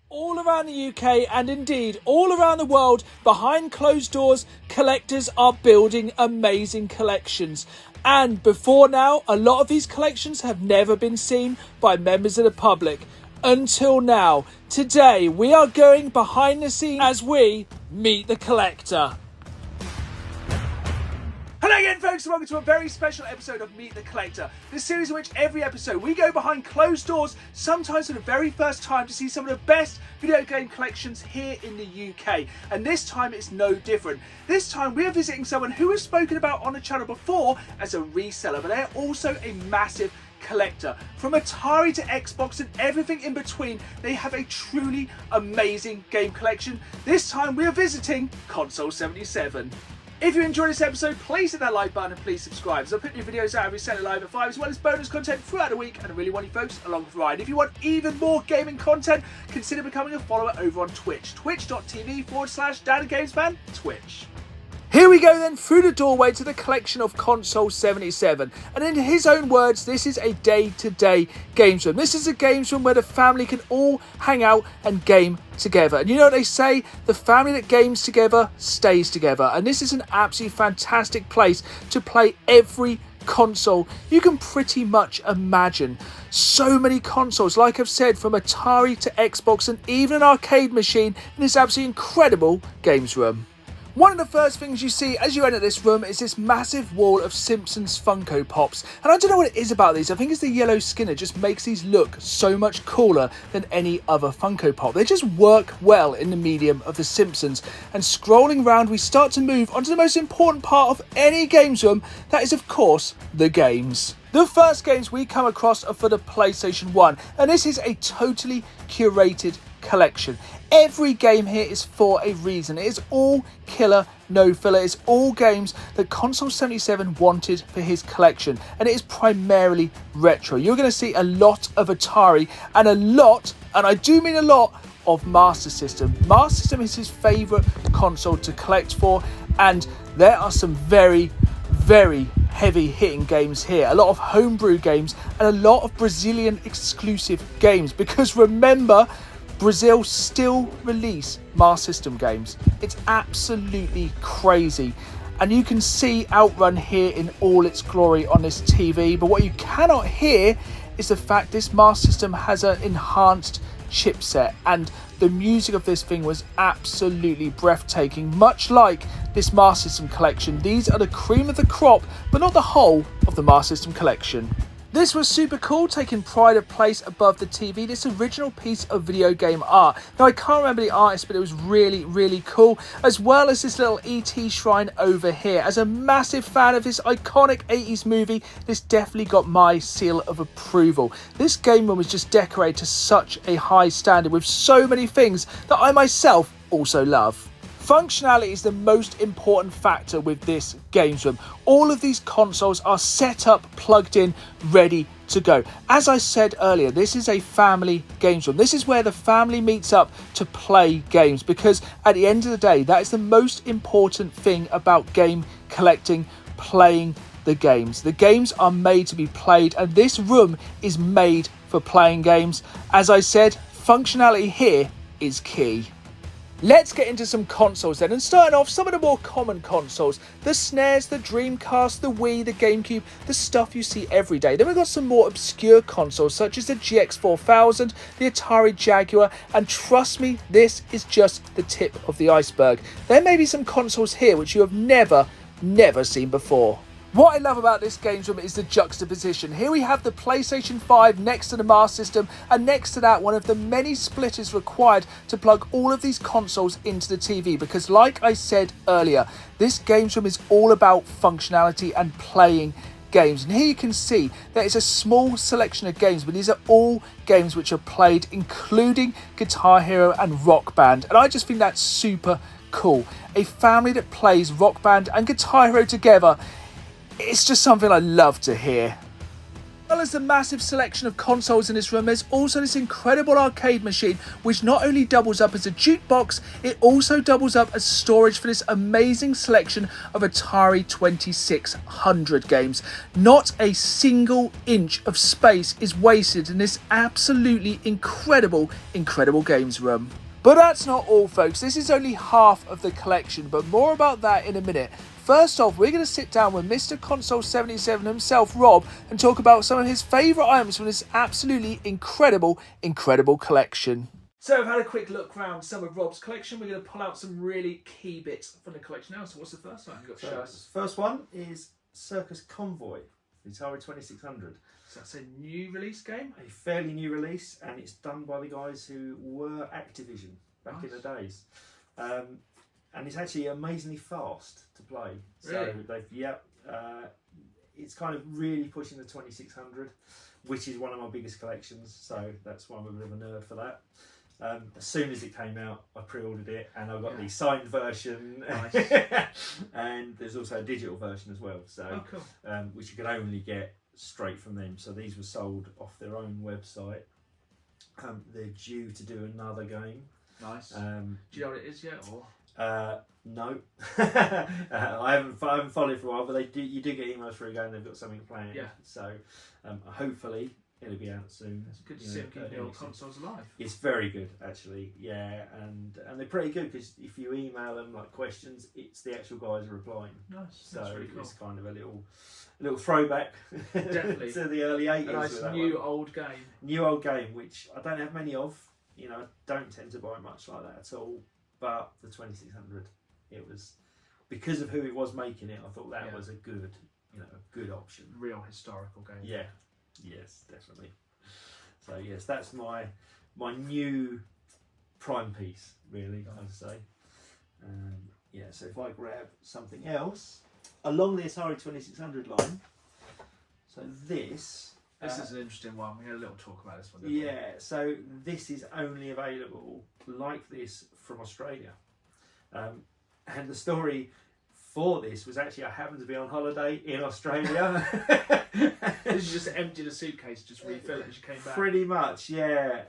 All around the UK and indeed all around the world, behind closed doors, collectors are building amazing collections. And before now, a lot of these collections have never been seen by members of the public. Until now. Today, we are going behind the scenes as we meet the collector. Hello again, folks, and welcome to a very special episode of Meet the Collector. This series in which every episode we go behind closed doors, sometimes for the very first time, to see some of the best video game collections here in the UK. And this time it's no different. This time we are visiting someone who has spoken about on the channel before as a reseller, but they're also a massive collector. From Atari to Xbox and everything in between, they have a truly amazing game collection. This time we are visiting Console 77. If you enjoyed this episode, please hit that like button and please subscribe, as I put new videos out every Saturday live at 5, as well as bonus content throughout the week, and I really want you folks along for the ride. If you want even more gaming content, consider becoming a follower over on Twitch, twitch.tv/DadAGamesFan, Twitch. Here we go then, through the doorway to the collection of Console 77. And in his own words, this is a day-to-day games room. This is a games room where the family can all hang out and game together. And you know what they say? The family that games together stays together. And this is an absolutely fantastic place to play every console you can pretty much imagine. So many consoles, like I've said, from Atari to Xbox and even an arcade machine in this absolutely incredible games room. One of the first things you see as you enter this room is this massive wall of Simpsons Funko Pops. And I don't know what it is about these. I think it's the yellow skin that just makes these look so much cooler than any other Funko Pop. They just work well in the medium of the Simpsons. And scrolling around, we start to move onto the most important part of any games room. That is, of course, the games. The first games we come across are for the PlayStation 1. And this is a totally curated collection. Every game here is for a reason. It is all killer, no filler. It's all games that Console 77 wanted for his collection, and it is primarily retro. You're going to see a lot of Atari and a lot, and I do mean a lot, of Master System. Master System is his favourite console to collect for, and there are some very heavy hitting games here. A lot of homebrew games and a lot of Brazilian exclusive games, because remember, Brazil still release Master System games. It's absolutely crazy. And you can see Outrun here in all its glory on this TV. But what you cannot hear is the fact this Master System has an enhanced chipset. And the music of this thing was absolutely breathtaking. Much like this Master System collection, these are the cream of the crop, but not the whole of the Master System collection. This was super cool, taking pride of place above the TV, this original piece of video game art. Now, I can't remember the artist, but it was really cool, as well as this little ET shrine over here. As a massive fan of this iconic 80s movie, this definitely got my seal of approval. This game room was just decorated to such a high standard with so many things that I myself also love. Functionality is the most important factor with this games room. All of these consoles are set up, plugged in, ready to go. As I said earlier, this is a family games room. This is where the family meets up to play games, because at the end of the day, that is the most important thing about game collecting, playing the games. The games are made to be played, and this room is made for playing games. As I said, functionality here is key. Let's get into some consoles then, and starting off, some of the more common consoles. The SNES, the Dreamcast, the Wii, the GameCube, the stuff you see every day. Then we've got some more obscure consoles such as the GX4000, the Atari Jaguar, and trust me, this is just the tip of the iceberg. There may be some consoles here which you have never seen before. What I love about this games room is the juxtaposition. Here we have the PlayStation 5 next to the Master System, and next to that, one of the many splitters required to plug all of these consoles into the TV, because like I said earlier, this games room is all about functionality and playing games. And here you can see there is a small selection of games, but these are all games which are played, including Guitar Hero and Rock Band, and I just think that's super cool. A family that plays Rock Band and Guitar Hero together, it's just something I love to hear. Well as the massive selection of consoles in this room, there's also this incredible arcade machine which not only doubles up as a jukebox, it also doubles up as storage for this amazing selection of Atari 2600 games. Not a single inch of space is wasted in this absolutely incredible games room. But that's not all folks, this is only half of the collection, but more about that in a minute. First off, we're going to sit down with Mr. Console 77 himself, Rob, and talk about some of his favourite items from this absolutely incredible collection. So I've had a quick look around some of Rob's collection. We're going to pull out some really key bits from the collection now. So what's the first one you've got to show us? First one is Circus Convoy, the Atari 2600. So that's a new release game? A fairly new release, and it's done by the guys who were Activision back in the days. And it's actually amazingly fast to play. Really? So it's kind of really pushing the 2600, which is one of my biggest collections. So that's why I'm a bit of a nerd for that. As soon as it came out, I pre-ordered it, and I got the signed version. Nice. And there's also a digital version as well. So, cool. Which you could only get straight from them. So these were sold off their own website. They're due to do another game. Nice. Do you know what it is yet, or? No, I haven't followed for a while, but you do get emails through going they've got something planned. Yeah. So hopefully it'll be out soon. It's good to see them keeping the old consoles alive. It's very good actually, yeah, and they're pretty good because if you email them like questions, it's the actual guys replying. Nice. So that's really cool. It's kind of a little throwback Definitely to the early 80s. A nice new old game. New old game, which I don't have many of. You know, I don't tend to buy much like that at all. But the 2600, it was because of who it was making it. I thought that was a good option. Real historical game. Yeah, yes, definitely. So yes, that's my new prime piece, really. I'd say. Yeah. So if I grab something else along the Atari 2600 line, so this. This is an interesting one. We had a little talk about this one. Didn't we? So this is only available like this from Australia. And the story for this was actually I happened to be on holiday in Australia. Did you just empty the suitcase, just refill it as you came back? Pretty much, yeah.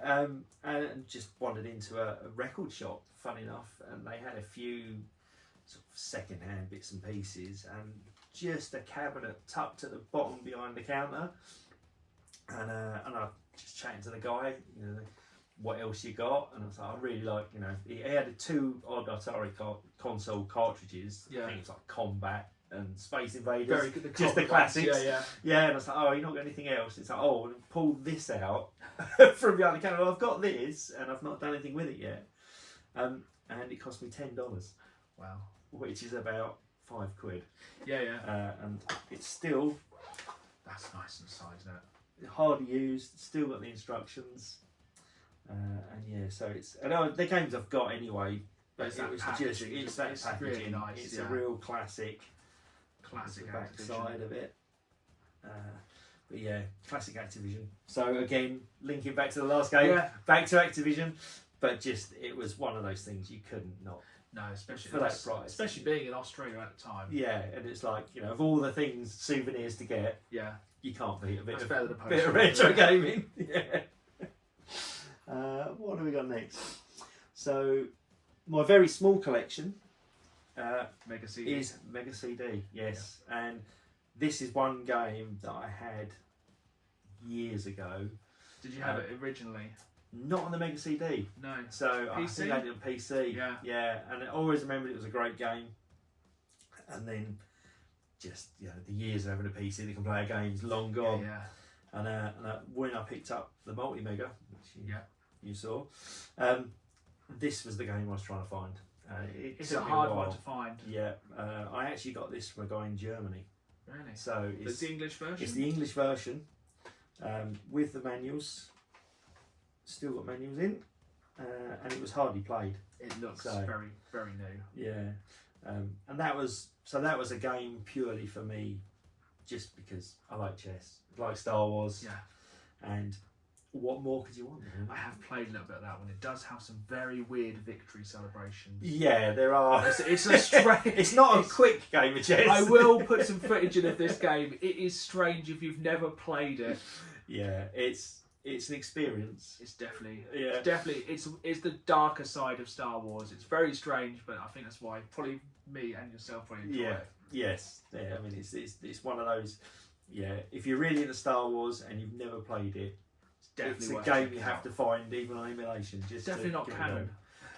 And just wandered into a record shop, funny enough, and they had a few sort of second-hand bits and pieces and just a cabinet tucked at the bottom behind the counter. And I just chatting to the guy, what else you got? And I was like, I really like, he had 2 odd Atari console cartridges. Yeah. I think it's like Combat and Space Invaders. Very good. Just the classics. Yeah. And I was like, oh, you not got anything else? It's like, oh, pull this out from behind the counter. Well, I've got this, and I've not done anything with it yet. And it cost me $10. Wow. Which is about £5. Yeah. And it's still. That's nice inside, isn't it? Hardly used, still got the instructions, and yeah, so it's the games I've got anyway. But it was just it's that packaging. Really nice. It's a real classic back Activision. side of it. But yeah, classic Activision. So again, linking back to the last game, back to Activision. But just it was one of those things you couldn't not. No, especially for that price. Especially being in Australia at the time. Yeah, and it's like of all the things souvenirs to get. Yeah. You can't beat a bit of retro gaming. Yeah. What have we got next? So, my very small collection Mega CD. is Mega CD, yes. Yeah. And this is one game that I had years ago. Did you have it originally? Not on the Mega CD. No. So, PC? I think I had it on PC. Yeah. Yeah, and I always remembered it was a great game. And then just the years of having a PC that can play games long gone. Yeah. And when I picked up the Multi Mega, which you saw, this was the game I was trying to find. It's a hard one to find. Yeah, I actually got this from a guy in Germany. Really? So it's the English version. It's the English version with the manuals. Still got manuals in, and it was hardly played. It looks very, very new. Yeah. And that was a game purely for me, just because I like chess, I like Star Wars, and what more could you want? I have played a little bit of that one. It does have some very weird victory celebrations. Yeah, there are. It's a strange. It's not a quick game of chess. I will put some footage in of this game. It is strange if you've never played it. Yeah, it's an experience. It's definitely. Yeah. It's the darker side of Star Wars. It's very strange, but I think that's why probably me and yourself probably enjoy it. Yes. Yeah. I mean, it's one of those. Yeah. If you're really into Star Wars and you've never played it, it's a game you have to find even on emulation. Just definitely not canon.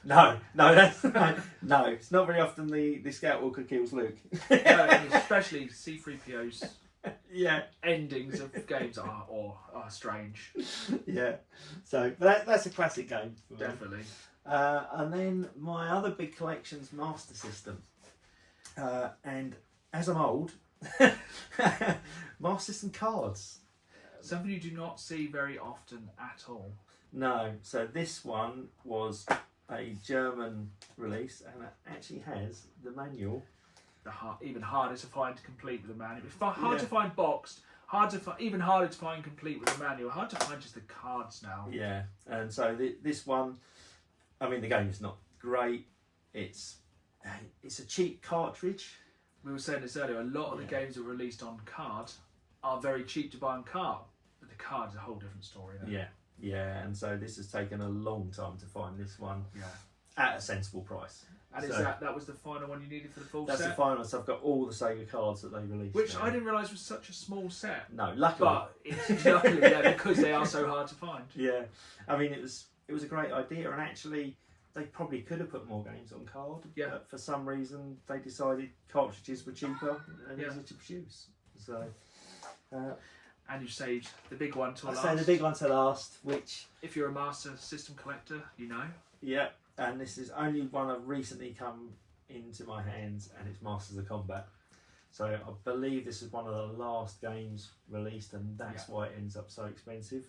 No, no. It's not very often the Scout Walker kills Luke. No, especially C-3PO's yeah endings of games are strange. Yeah, so but that's a classic game. Definitely. And then my other big collection's Master System. And as I'm old, Master System cards. Something you do not see very often at all. No, so this one was a German release and it actually has the manual. Even harder to find complete with a manual. It's hard to find boxed, even harder to find complete with a manual. Hard to find just the cards now. Yeah, and so this one, I mean the game is not great. It's a cheap cartridge. We were saying this earlier, a lot of the games that were released on card are very cheap to buy on card. But the card is a whole different story then. Yeah, and so this has taken a long time to find this one at a sensible price. And so, is that was the final one you needed for the full set? That's the final, so I've got all the Sega cards that they released. Which I didn't realise was such a small set. No, luckily. But it's luckily, because they are so hard to find. Yeah, I mean it was a great idea, and actually they probably could have put more games on card. Yeah. But for some reason they decided cartridges were cheaper and easier to produce. So. And you saved the big one to last. I saved the big one to last, which... If you're a Master System collector, you know. Yeah, and this is only one I've recently come into my hands, and it's Masters of Combat. So I believe this is one of the last games released, and that's why it ends up so expensive.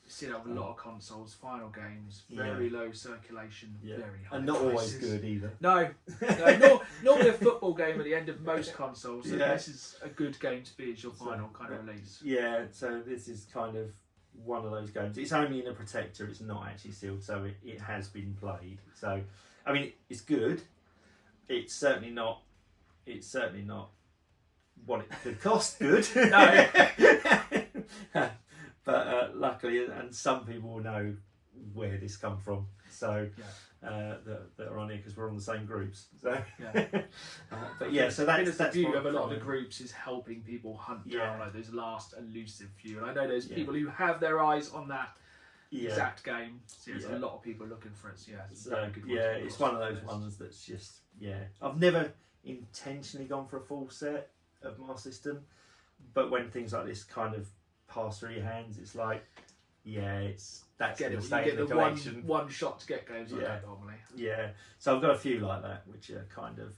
You see that with a lot of consoles, final games, very low circulation, very high and not prices. always good either. No, normally a football game at the end of most consoles, so this is a good game to be as your final kind of release. Yeah, so this is kind of one of those games. It's only in a protector, it's not actually sealed, so it has been played. So, I mean, it's good. It's certainly not what it could cost good. No. But luckily, and some people will know where this come from, so that are on here because we're on the same groups. So, but yeah, so that's the beauty of a lot of the groups is helping people hunt down like those last elusive few. And I know there's people who have their eyes on that exact game. So there's a lot of people looking for it. So it's a very good one. It's one of those ones that's just I've never intentionally gone for a full set of Master System, but when things like this kind of pass through your hands, it's like that's get the it. state You of get the the collection. one shot to get games like that normally. Yeah, so I've got a few like that, which are kind of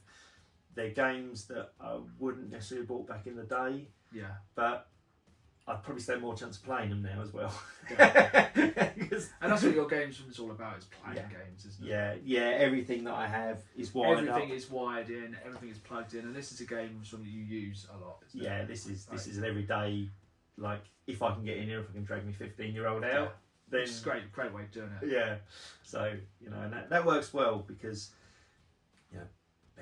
they're games that I wouldn't necessarily have bought back in the day. Yeah, but I'd probably stand more chance of playing them now as well. And that's what your games room is all about, is playing games, isn't it? Yeah, everything that I have is wired Everything up. is wired in, everything is plugged in, and this is a game room that you use a lot. This is an everyday, like, if I can get in here, if I can drag my 15-year-old out, then which is great way of doing it. Yeah, so and that works well because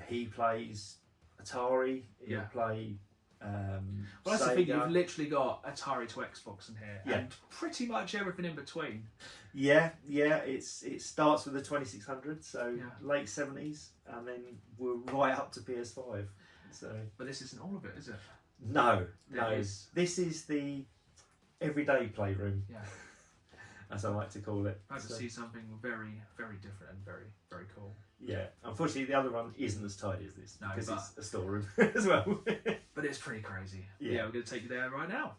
he plays Atari, he'll play. Well, that's the thing. You've literally got Atari to Xbox in here, and pretty much everything in between. It starts with the 2600, so late 70s, and then we're right up to PS5. So, but this isn't all of it, is it? No. This is the everyday playroom. Yeah, as I like to call it. I see something very, very different and very, very cool. Yeah, unfortunately the other one isn't as tidy as this because it's a storeroom as well. But it's pretty crazy. Yeah, we're going to take you there right now.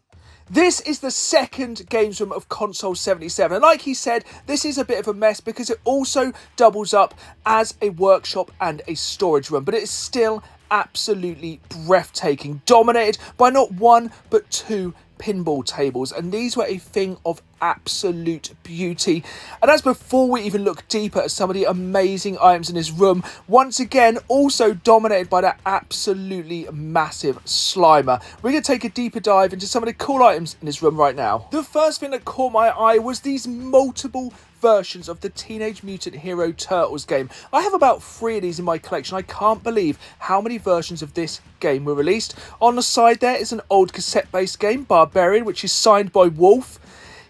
This is the second games room of Console 77. And like he said, this is a bit of a mess because it also doubles up as a workshop and a storage room. But it's still absolutely breathtaking, dominated by not one but two pinball tables, and these were a thing of absolute beauty. And that's before we even look deeper at some of the amazing items in this room. Once again, also dominated by that absolutely massive Slimer. We're going to take a deeper dive into some of the cool items in this room right now. The first thing that caught my eye was these multiple versions of the Teenage Mutant Hero Turtles game. I have about 3 of these in my collection. I can't believe how many versions of this game were released. On the side there is an old cassette-based game, Barbarian, which is signed by Wolf.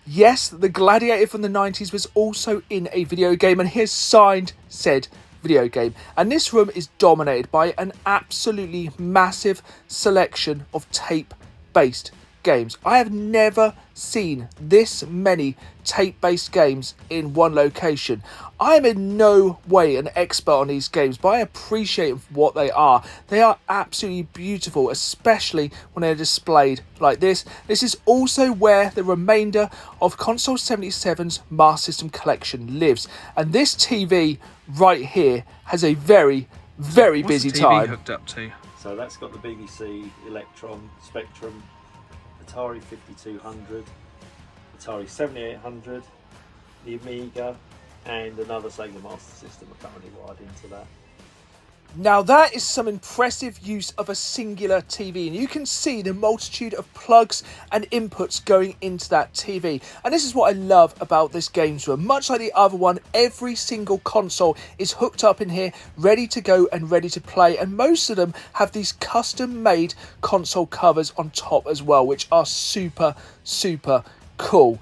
Yes, the Gladiator from the 90s was also in a video game, and here's signed said video game. And this room is dominated by an absolutely massive selection of tape-based games. I have never seen this many tape-based games in one location. I am in no way an expert on these games, but I appreciate what they are. They are absolutely beautiful, especially when they're displayed like this. This is also where the remainder of Console 77's Master System collection lives. And this TV right here has a very, very busy What's the TV time. hooked up to? So that's got the BBC, Electron, Spectrum, Atari 5200, Atari 7800, the Amiga, and another Sega Master System are currently wired into that. Now that is some impressive use of a singular TV, and you can see the multitude of plugs and inputs going into that TV. And this is what I love about this games room. Much like the other one, every single console is hooked up in here, ready to go and ready to play, and most of them have these custom made console covers on top as well, which are super, super cool.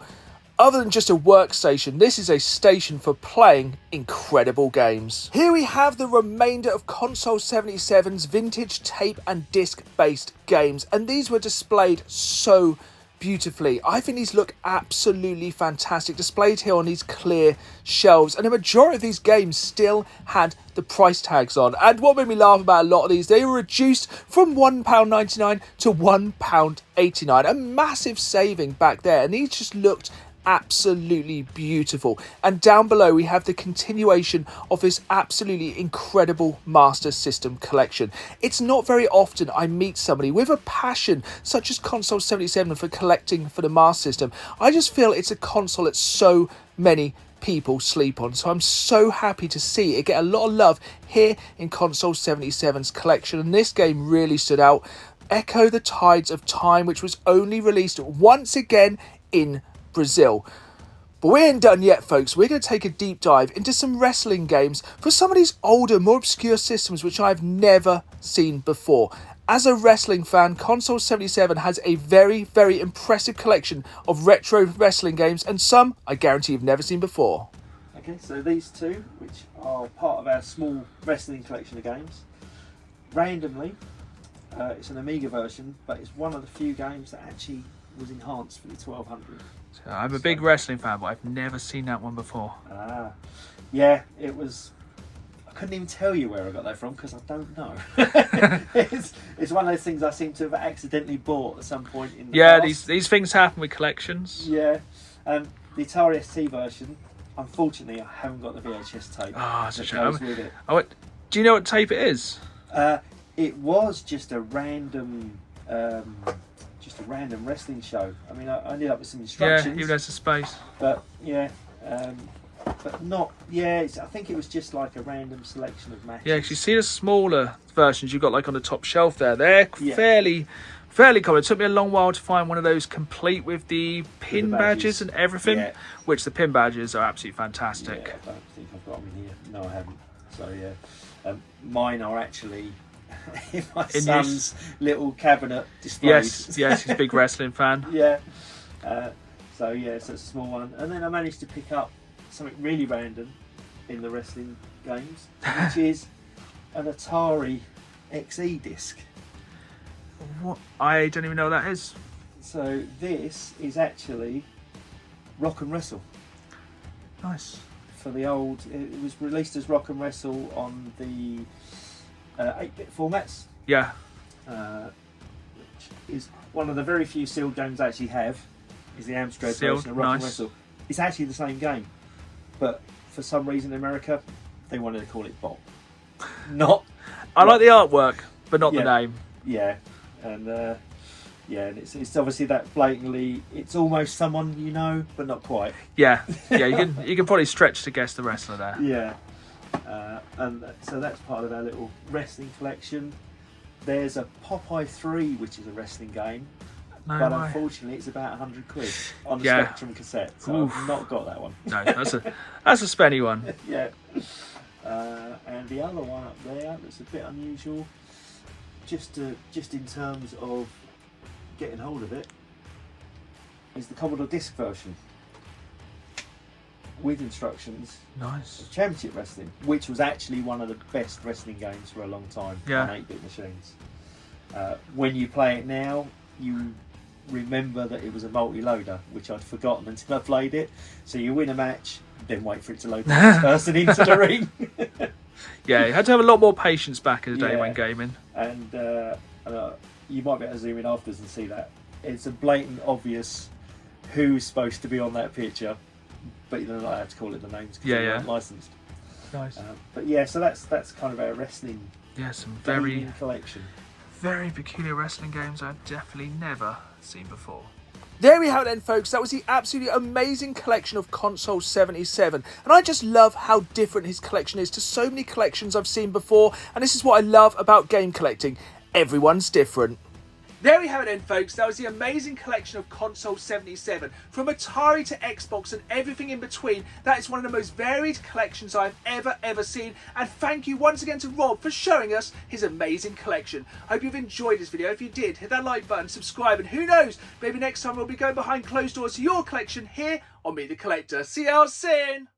Other than just a workstation, this is a station for playing incredible games. Here we have the remainder of Console 77's vintage tape and disc based games, and these were displayed so beautifully. I think these look absolutely fantastic, displayed here on these clear shelves, and the majority of these games still had the price tags on. And what made me laugh about a lot of these, they were reduced from £1.99 to £1.89, a massive saving back there, and these just looked absolutely beautiful. And down below we have the continuation of this absolutely incredible Master System collection. It's not very often I meet somebody with a passion such as Console 77 for collecting for the Master System. I just feel it's a console that so many people sleep on, so I'm so happy to see it get a lot of love here in Console 77's collection. And this game really stood out. Echo the Tides of Time, which was only released once again in Brazil. But we ain't done yet, folks. We're going to take a deep dive into some wrestling games for some of these older, more obscure systems which I've never seen before. As a wrestling fan, Console 77 has a very, very impressive collection of retro wrestling games, and some I guarantee you've never seen before. Okay, so these two, which are part of our small wrestling collection of games, randomly, it's an Amiga version, but it's one of the few games that actually was enhanced for the 1200. So I'm a big wrestling fan, but I've never seen that one before. Yeah, it was. I couldn't even tell you where I got that from because I don't know. it's one of those things I seem to have accidentally bought at some point in the past. these things happen with collections. Yeah, the Atari ST version. Unfortunately, I haven't got the VHS tape. It's a that shame. goes with it. Do you know what tape it is? It was just a random. Just a random wrestling show. I mean, I ended up with some instructions. Yeah, even though it's a space. But yeah, but not. Yeah, I think it was just like a random selection of matches. Yeah, because you see the smaller versions you've got like on the top shelf there. They're fairly common. It took me a long while to find one of those complete with the pin badges and everything. Which the pin badges are absolutely fantastic. Yeah, I don't think I've got them in here. No, I haven't. So yeah, mine are actually in my son's little cabinet displays. Yes, he's a big wrestling fan. Yeah. So it's a small one, and then I managed to pick up something really random in the wrestling games, which is an Atari XE disc. What? I don't even know what that is. So this is actually Rock and Wrestle. Nice. For the old, it was released as Rock and Wrestle on the 8-bit formats. Yeah. Which is one of the very few sealed games I actually have. Is the Amstrad version of Rock and Wrestle. It's actually the same game, but for some reason in America they wanted to call it Bop. Not. I like the artwork, but not the name. Yeah, and Yeah, and it's obviously that blatantly, it's almost someone you know, but not quite. Yeah, you can probably stretch to guess the wrestler there. Yeah, and so that's part of our little wrestling collection. There's a Popeye 3, which is a wrestling game, but unfortunately it's about 100 quid on the Spectrum cassette, so I've not got that one. No, that's a spenny one. Yeah. And the other one up there that's a bit unusual, just in terms of getting hold of it, is the Commodore disc version with instructions. Nice. Championship Wrestling, which was actually one of the best wrestling games for a long time on 8-bit machines. When you play it now, you remember that it was a multi-loader, which I'd forgotten until I played it. So you win a match, then wait for it to load the next person into the ring. Yeah, you had to have a lot more patience back in the day when gaming. And you might be able to zoom in afterwards and see that. It's a blatant obvious who's supposed to be on that picture, but you don't know how to call it the names because they weren't licensed. Nice. But yeah, so that's kind of our wrestling some very collection. Very peculiar wrestling games I've definitely never seen before. There we have it then, folks. That was the absolutely amazing collection of Console 77. And I just love how different his collection is to so many collections I've seen before. And this is what I love about game collecting. Everyone's different. There we have it then, folks. That was the amazing collection of Console 77. From Atari to Xbox and everything in between. That is one of the most varied collections I've ever seen. And thank you once again to Rob for showing us his amazing collection. I hope you've enjoyed this video. If you did, hit that like button, subscribe, and who knows, maybe next time we'll be going behind closed doors to your collection here on Meet the Collector. See you all soon.